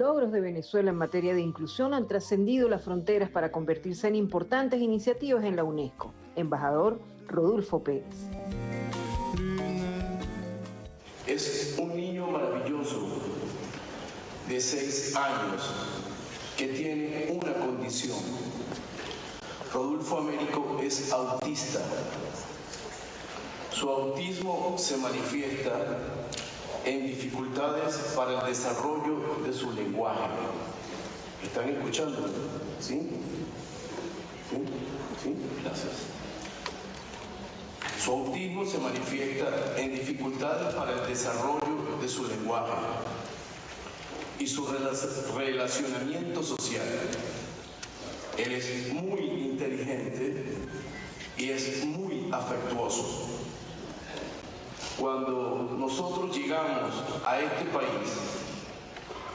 logros de Venezuela en materia de inclusión han trascendido las fronteras para convertirse en importantes iniciativas en la UNESCO. Embajador Rodulfo Pérez. Es un niño maravilloso de 6 años que tiene una condición. Rodulfo Américo es autista. Su autismo se manifiesta en dificultades para el desarrollo de su lenguaje. ¿Están escuchando? ¿Sí? ¿Sí? ¿Sí? Gracias. Su autismo se manifiesta en dificultades para el desarrollo de su lenguaje y su relacionamiento social. Él es muy inteligente y es muy afectuoso. Cuando nosotros llegamos a este país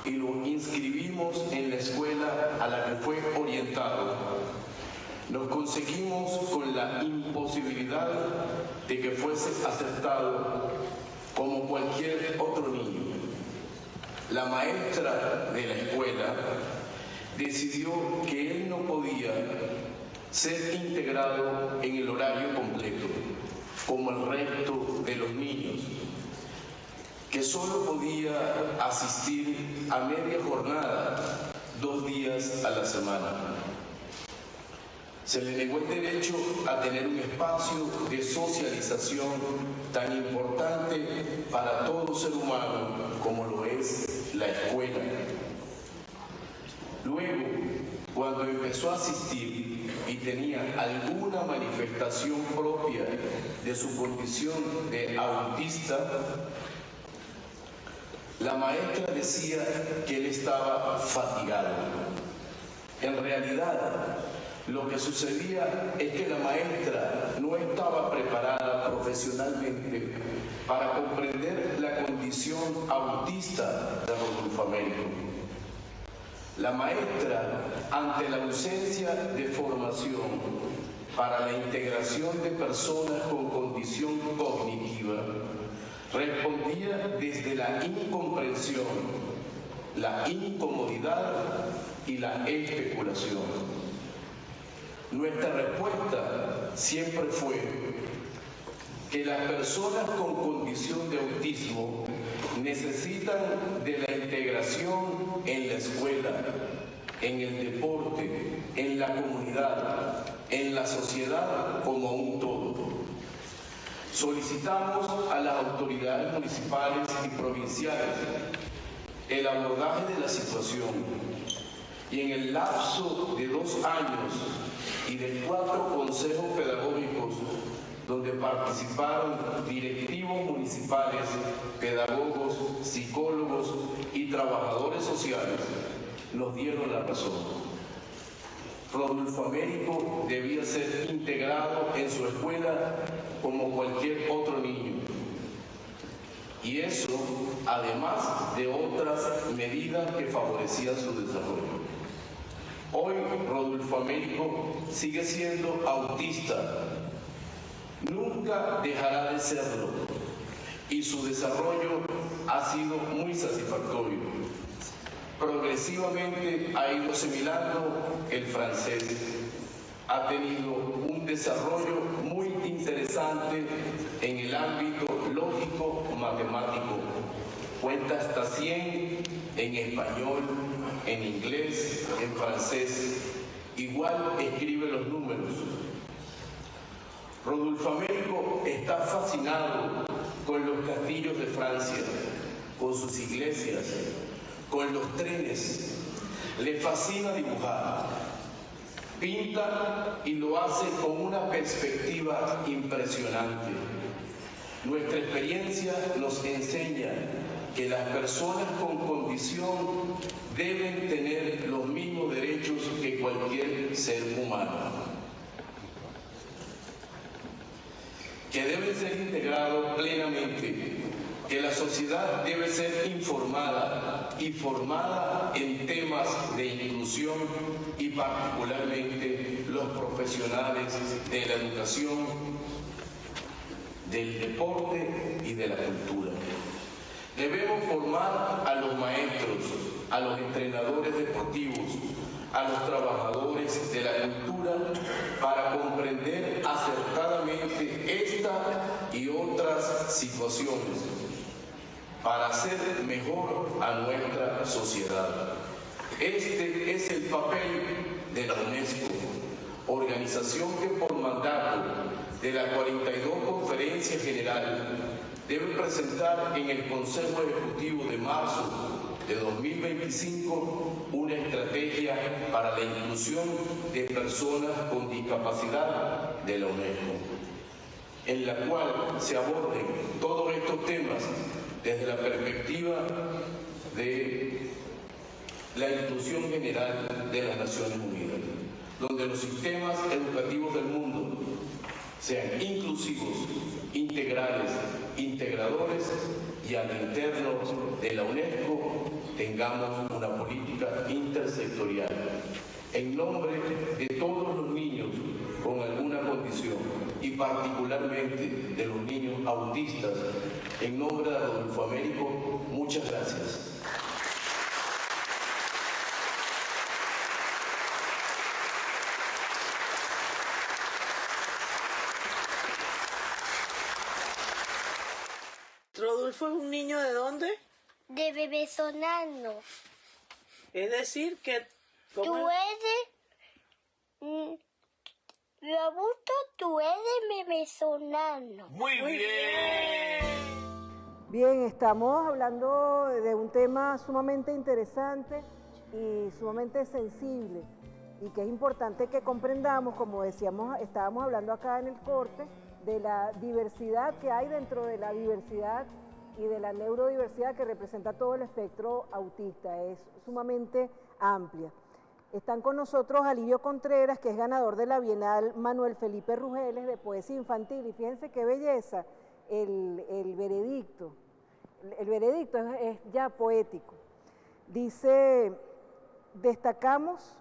y lo inscribimos en la escuela a la que fue orientado, nos conseguimos con la imposibilidad de que fuese aceptado como cualquier otro niño. La maestra de la escuela decidió que él no podía ser integrado en el horario completo, como el resto de los niños, que solo podía asistir a media jornada, 2 días a la semana. Se le negó el derecho a tener un espacio de socialización tan importante para todo ser humano como lo es la escuela. Luego, cuando empezó a asistir y tenía alguna manifestación propia de su condición de autista, la maestra decía que él estaba fatigado. En realidad, lo que sucedía es que la maestra no estaba preparada profesionalmente para comprender la condición autista de Rodulfo Américo. La maestra, ante la ausencia de formación para la integración de personas con condición cognitiva, respondía desde la incomprensión, la incomodidad y la especulación. Nuestra respuesta siempre fue que las personas con condición de autismo necesitan de la integración en la escuela, en el deporte, en la comunidad, en la sociedad como un todo. Solicitamos a las autoridades municipales y provinciales el abordaje de la situación y en el lapso de 2 años y de 4 consejos pedagógicos donde participaron directivos municipales, pedagogos, psicólogos y trabajadores sociales, nos dieron la razón. Rodulfo Américo debía ser integrado en su escuela como cualquier otro niño. Y eso, además de otras medidas que favorecían su desarrollo. Hoy Rodulfo Américo sigue siendo autista. Nunca dejará de serlo y su desarrollo ha sido muy satisfactorio. Progresivamente ha ido asimilando el francés, ha tenido un desarrollo muy interesante en el ámbito lógico-matemático, cuenta hasta 100 en español, en inglés, en francés, igual escribe los números. Rodulfo Américo está fascinado con los castillos de Francia, con sus iglesias, con los trenes. Le fascina dibujar. Pinta y lo hace con una perspectiva impresionante. Nuestra experiencia nos enseña que las personas con condición deben tener los mismos derechos que cualquier ser humano, que deben ser integrados plenamente, que la sociedad debe ser informada y formada en temas de inclusión y particularmente los profesionales de la educación, del deporte y de la cultura. Debemos formar a los maestros, a los entrenadores deportivos, a los trabajadores de la cultura, para comprender acertadamente esta y otras situaciones, para hacer mejor a nuestra sociedad. Este es el papel de la UNESCO, organización que por mandato de la 42 Conferencia General debe presentar en el Consejo Ejecutivo de marzo de 2025 una estrategia para la inclusión de personas con discapacidad de la UNESCO, en la cual se aborden todos estos temas desde la perspectiva de la inclusión general de las Naciones Unidas, donde los sistemas educativos del mundo sean inclusivos, integrales, integradores, y al interno de la UNESCO tengamos una política intersectorial en nombre de todos los niños con alguna condición y particularmente de los niños autistas. En nombre de Rodolfo Américo, muchas gracias. ¿Rodolfo es un niño de dónde? De Venezolano. Es decir, que... Tú eres... Robusto, tú eres venezolano. Muy bien. Bien, estamos hablando de un tema sumamente interesante y sumamente sensible, y que es importante que comprendamos, como decíamos, estábamos hablando acá en el corte, de la diversidad que hay dentro de la diversidad y de la neurodiversidad que representa todo el espectro autista. Es sumamente amplia. Están con nosotros Alivio Contreras, que es ganador de la Bienal Manuel Felipe Rugeles de Poesía Infantil, y fíjense qué belleza el veredicto. El veredicto es ya poético. Dice, destacamos,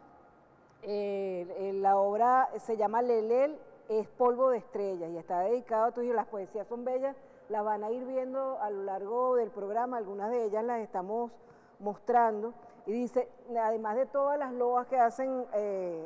la obra se llama Lelel, es polvo de estrellas, y está dedicado a tu hijo. Las poesías son bellas, las van a ir viendo a lo largo del programa, algunas de ellas las estamos mostrando, y dice, además de todas las loas que hacen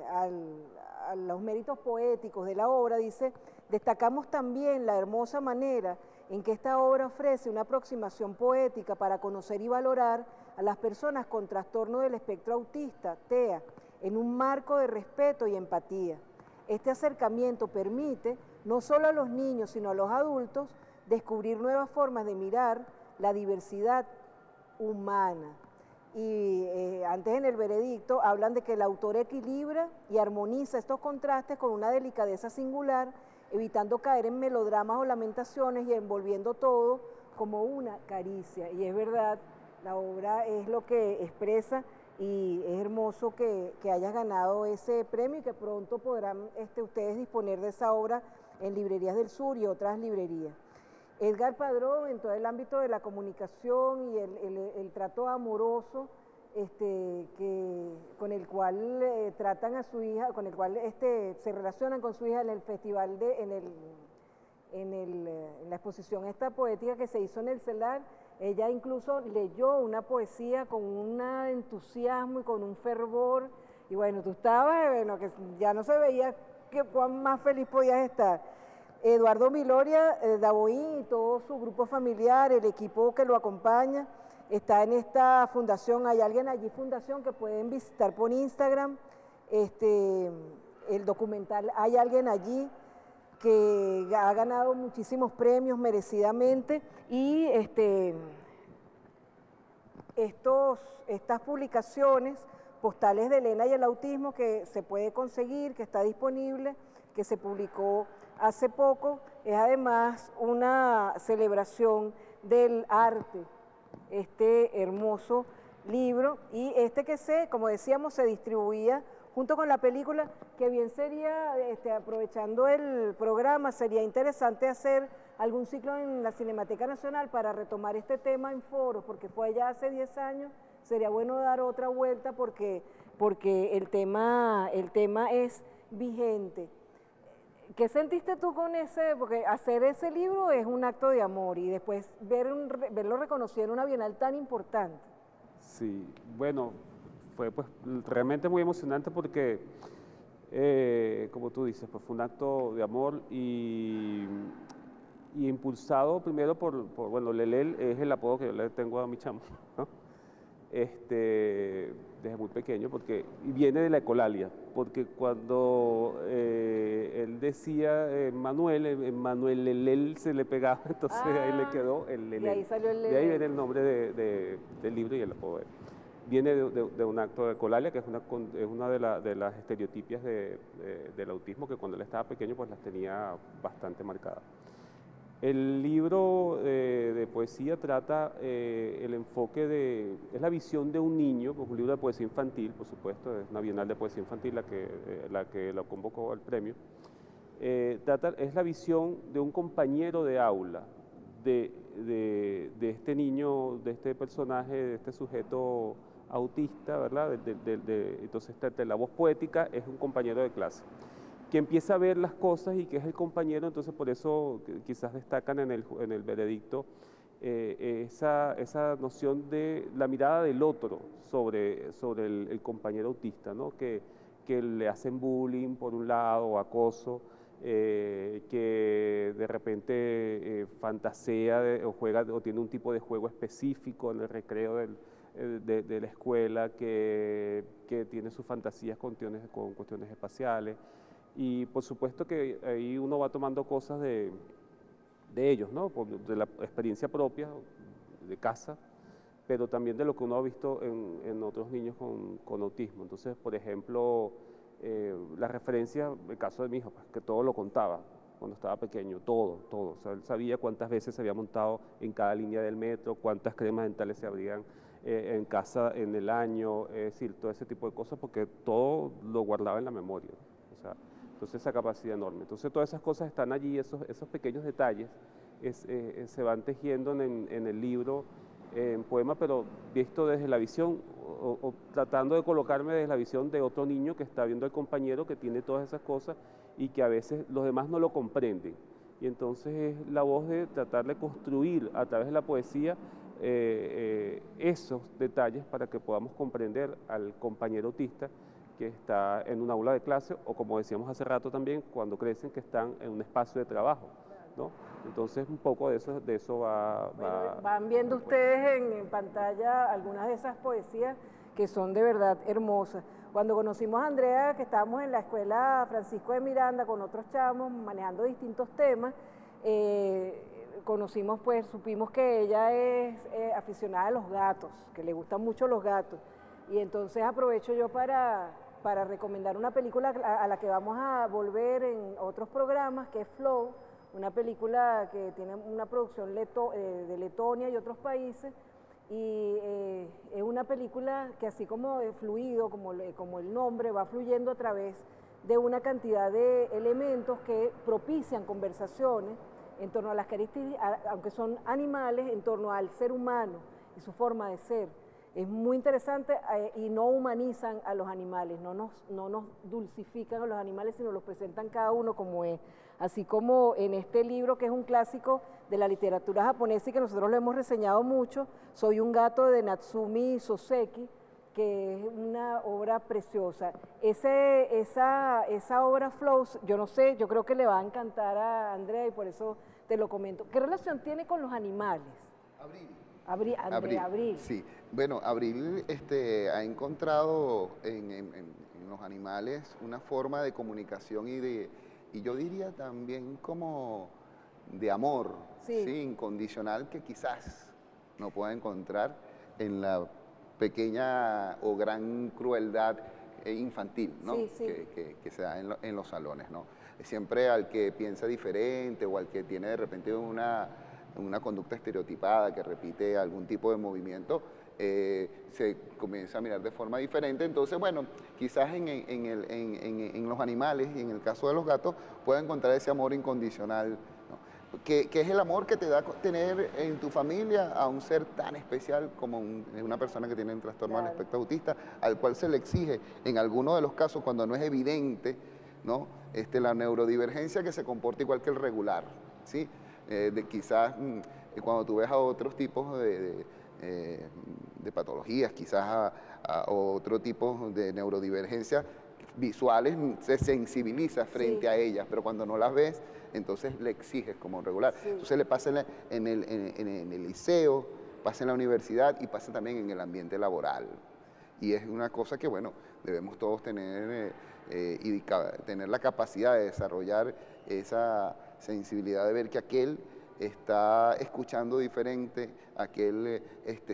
a los méritos poéticos de la obra, dice, destacamos también la hermosa manera en que esta obra ofrece una aproximación poética para conocer y valorar a las personas con trastorno del espectro autista, TEA, en un marco de respeto y empatía. Este acercamiento permite, no solo a los niños, sino a los adultos, descubrir nuevas formas de mirar la diversidad humana. Y antes en el veredicto hablan de que el autor equilibra y armoniza estos contrastes con una delicadeza singular, evitando caer en melodramas o lamentaciones y envolviendo todo como una caricia. Y es verdad, la obra es lo que expresa, y es hermoso que hayas ganado ese premio y que pronto podrán ustedes disponer de esa obra en Librerías del Sur y otras librerías. Edgar Padrón, en todo el ámbito de la comunicación y el trato amoroso con el cual tratan a su hija, con el cual se relacionan con su hija en el festival, en la exposición esta poética que se hizo en el CELAR. Ella incluso leyó una poesía con un entusiasmo y con un fervor, y bueno, tú estabas, bueno, que ya no se veía cuán más feliz podías estar. Eduardo Viloria, Daboín y todo su grupo familiar, el equipo que lo acompaña, está en esta fundación. Hay alguien allí, fundación, que pueden visitar por Instagram, el documental Hay Alguien Allí, que ha ganado muchísimos premios merecidamente, y estas publicaciones, Postales de Elena y el autismo, que se puede conseguir, que está disponible, que se publicó hace poco, es además una celebración del arte, este hermoso libro, y como decíamos, se distribuía junto con la película, que bien sería, aprovechando el programa, sería interesante hacer algún ciclo en la Cinemateca Nacional para retomar este tema en foros, porque fue ya hace 10 años, sería bueno dar otra vuelta porque el tema es vigente. ¿Qué sentiste tú con ese? Porque hacer ese libro es un acto de amor, y después verlo reconocido en una bienal tan importante. Sí, bueno, fue pues realmente muy emocionante porque, como tú dices, pues fue un acto de amor y impulsado primero bueno, Lelel es el apodo que yo le tengo a mi chamo, ¿no? Desde muy pequeño, y viene de la ecolalia, porque cuando él decía Manuel, Manuel Lelel se le pegaba, entonces ahí le quedó el Lelel. Y ahí salió el Lelel. De ahí viene el nombre del libro y el apodo de él. Viene de un acto de ecolalia, que es una de las estereotipias del autismo, que cuando él estaba pequeño pues las tenía bastante marcadas. El libro de poesía trata el enfoque es la visión de un niño, pues un libro de poesía infantil, por supuesto, es una bienal de poesía infantil la que lo convocó al premio. Es la visión de un compañero de aula, de este niño, de este personaje, de este sujeto autista, ¿verdad? Entonces, la voz poética es un compañero de clase que empieza a ver las cosas y que es el compañero, entonces por eso quizás destacan en el veredicto esa noción de la mirada del otro sobre el compañero autista, ¿no? Que le hacen bullying por un lado, o acoso, que de repente fantasea o juega o tiene un tipo de juego específico en el recreo de la escuela, que tiene sus fantasías con cuestiones espaciales. Y por supuesto que ahí uno va tomando cosas de ellos, ¿no? De la experiencia propia, de casa, pero también de lo que uno ha visto en otros niños con autismo. Entonces, por ejemplo, la referencia, el caso de mi hijo, pues, que todo lo contaba cuando estaba pequeño, todo. O sea, él sabía cuántas veces se había montado en cada línea del metro, cuántas cremas dentales se abrían en casa en el año, es decir, todo ese tipo de cosas, porque todo lo guardaba en la memoria, ¿no? O sea, entonces esa capacidad enorme. Entonces todas esas cosas están allí, esos pequeños detalles se van tejiendo en el libro, en poema, pero visto desde la visión o tratando de colocarme desde la visión de otro niño que está viendo al compañero que tiene todas esas cosas y que a veces los demás no lo comprenden. Y entonces es la voz de tratar de construir a través de la poesía esos detalles para que podamos comprender al compañero autista que está en un aula de clase o, como decíamos hace rato también, cuando crecen, que están en un espacio de trabajo, ¿no? Entonces un poco de eso va... Bueno, van viendo ustedes en pantalla algunas de esas poesías que son de verdad hermosas. Cuando conocimos a Andrea, que estábamos en la escuela Francisco de Miranda con otros chamos manejando distintos temas, supimos que ella es aficionada a los gatos, que le gustan mucho los gatos. Y entonces aprovecho yo para recomendar una película a la que vamos a volver en otros programas, que es Flow, una película que tiene una producción de Letonia y otros países, y es una película que, así como es fluido, como el nombre, va fluyendo a través de una cantidad de elementos que propician conversaciones en torno a las características, aunque son animales, en torno al ser humano y su forma de ser. Es muy interesante y no humanizan a los animales, no nos dulcifican a los animales, sino los presentan cada uno como es. Así como en este libro, que es un clásico de la literatura japonesa y que nosotros lo hemos reseñado mucho, Soy un gato, de Natsumi Soseki, que es una obra preciosa. Esa obra Flows, yo no sé, yo creo que le va a encantar a Andrea y por eso te lo comento. ¿Qué relación tiene con los animales? Abril. Sí, bueno, Abril ha encontrado en los animales una forma de comunicación y yo diría también como de amor, sí, incondicional, que quizás no pueda encontrar en la pequeña o gran crueldad infantil, ¿no? Sí. Que se da en los salones, ¿no? Siempre al que piensa diferente o al que tiene de repente una conducta estereotipada, que repite algún tipo de movimiento, se comienza a mirar de forma diferente. Entonces, bueno, quizás en los animales y en el caso de los gatos pueda encontrar ese amor incondicional, ¿no? Que es el amor que te da tener en tu familia a un ser tan especial como una persona que tiene un trastorno del espectro autista, al cual se le exige, en algunos de los casos, cuando no es evidente, ¿no? La neurodivergencia, que se comporta igual que el regular, ¿sí? Quizás cuando tú ves a otros tipos patologías, quizás a otro tipo de neurodivergencias visuales, se sensibiliza frente a ellas, pero cuando no las ves, entonces le exiges como regular. Entonces le pasa en el liceo, pasa en la universidad y pasa también en el ambiente laboral. Y es una cosa que, bueno, debemos todos tener tener la capacidad de desarrollar esa sensibilidad de ver que aquel está escuchando diferente, aquel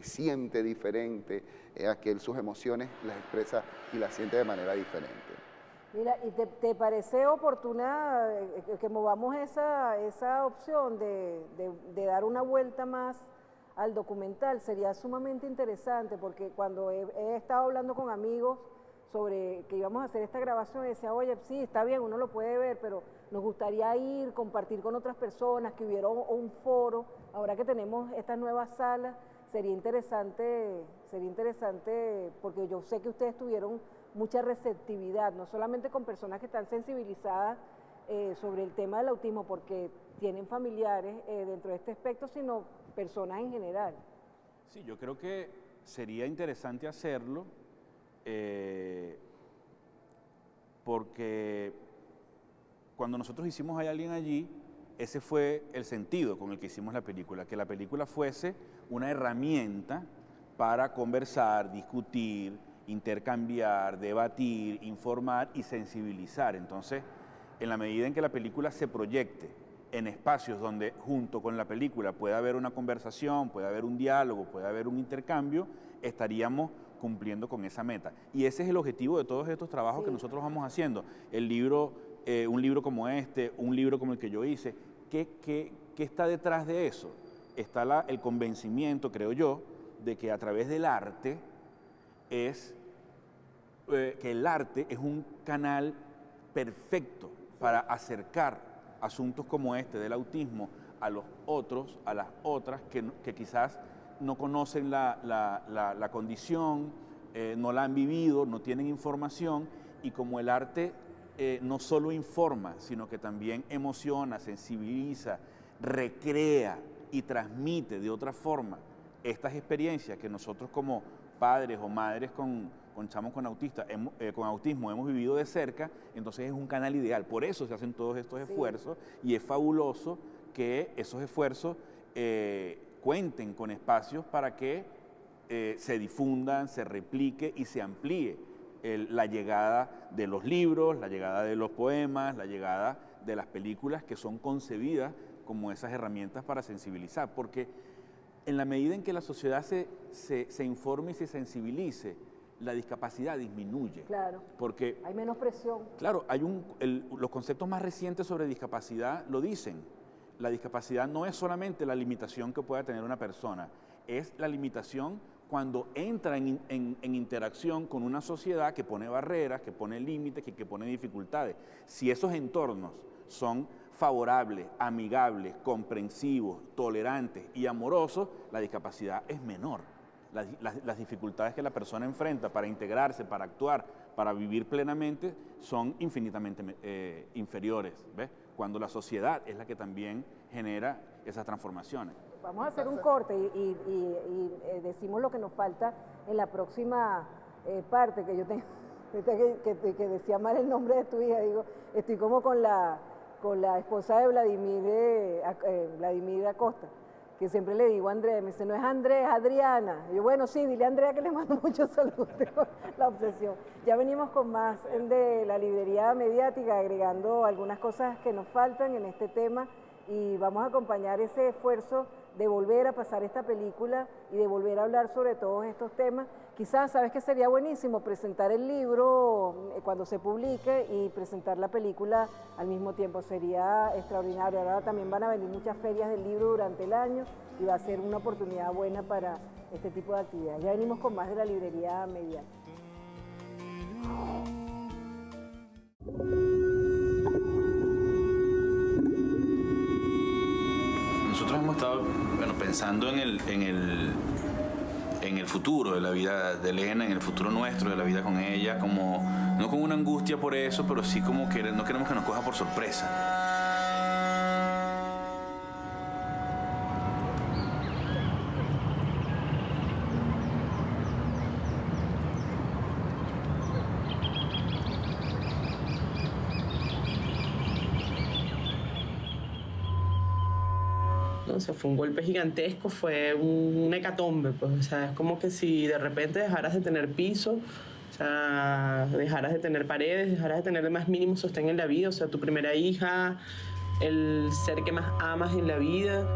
siente diferente, aquel sus emociones las expresa y las siente de manera diferente. Mira, ¿y te parece oportuna que movamos esa opción de dar una vuelta más al documental? Sería sumamente interesante, porque cuando he estado hablando con amigos sobre que íbamos a hacer esta grabación, decía, oye, sí, está bien, uno lo puede ver, pero nos gustaría ir, compartir con otras personas, que hubiera un foro. Ahora que tenemos estas nuevas salas, sería interesante, porque yo sé que ustedes tuvieron mucha receptividad, no solamente con personas que están sensibilizadas sobre el tema del autismo, porque tienen familiares dentro de este aspecto, sino personas en general. Sí, yo creo que sería interesante hacerlo, porque cuando nosotros hicimos Hay alguien allí, ese fue el sentido con el que hicimos la película, que la película fuese una herramienta para conversar, discutir, intercambiar, debatir, informar y sensibilizar. Entonces, en la medida en que la película se proyecte en espacios donde junto con la película pueda haber una conversación, pueda haber un diálogo, pueda haber un intercambio, estaríamos cumpliendo con esa meta. Y ese es el objetivo de todos estos trabajos que nosotros vamos haciendo. El libro, un libro como este, un libro como el que yo hice, ¿qué está detrás de eso? Está el convencimiento, creo yo, de que a través del arte que el arte es un canal perfecto para acercar asuntos como este del autismo a los otros, a las otras que quizás no conocen la condición, no la han vivido, no tienen información, y como el arte no solo informa, sino que también emociona, sensibiliza, recrea y transmite de otra forma estas experiencias que nosotros como padres o madres con chamos con autismo hemos vivido de cerca, entonces es un canal ideal. Por eso se hacen todos estos esfuerzos, y es fabuloso que esos esfuerzos cuenten con espacios para que se difundan, se replique y se amplíe la llegada de los libros, la llegada de los poemas, la llegada de las películas que son concebidas como esas herramientas para sensibilizar, porque en la medida en que la sociedad se informe y se sensibilice, la discapacidad disminuye. Claro, porque hay menos presión. Claro, los conceptos más recientes sobre discapacidad lo dicen. La discapacidad no es solamente la limitación que pueda tener una persona, es la limitación cuando entra en interacción con una sociedad que pone barreras, que pone límites, que pone dificultades. Si esos entornos son favorables, amigables, comprensivos, tolerantes y amorosos, la discapacidad es menor. Las dificultades que la persona enfrenta para integrarse, para actuar, para vivir plenamente, son infinitamente inferiores, ¿ves? Cuando la sociedad es la que también genera esas transformaciones. Vamos a hacer un corte y decimos lo que nos falta en la próxima parte, que yo tengo, que decía mal el nombre de tu hija, digo, estoy como con la esposa de Vladimir Acosta, que siempre le digo a Andrea, me dice, no es Andrea, es Adriana. Y yo, bueno, sí, dile a Andrea que le mando muchos saludos, tengo la obsesión. Ya venimos con más de la librería mediática, agregando algunas cosas que nos faltan en este tema, y vamos a acompañar ese esfuerzo de volver a pasar esta película y de volver a hablar sobre todos estos temas. Quizás, ¿sabes qué sería buenísimo? Presentar el libro cuando se publique y presentar la película al mismo tiempo. Sería extraordinario. Ahora también van a venir muchas ferias del libro durante el año y va a ser una oportunidad buena para este tipo de actividades. Ya venimos con más de la librería mediática. Nosotros hemos estado pensando en el futuro de la vida de Elena, en el futuro nuestro, de la vida con ella, como no con una angustia por eso, pero sí como que no queremos que nos coja por sorpresa. ¿no? O sea, fue un golpe gigantesco, fue una hecatombe, pues, o sea, es como que si de repente dejaras de tener piso, o sea, dejaras de tener paredes, dejaras de tener el más mínimo sostén en la vida, o sea, tu primera hija, el ser que más amas en la vida.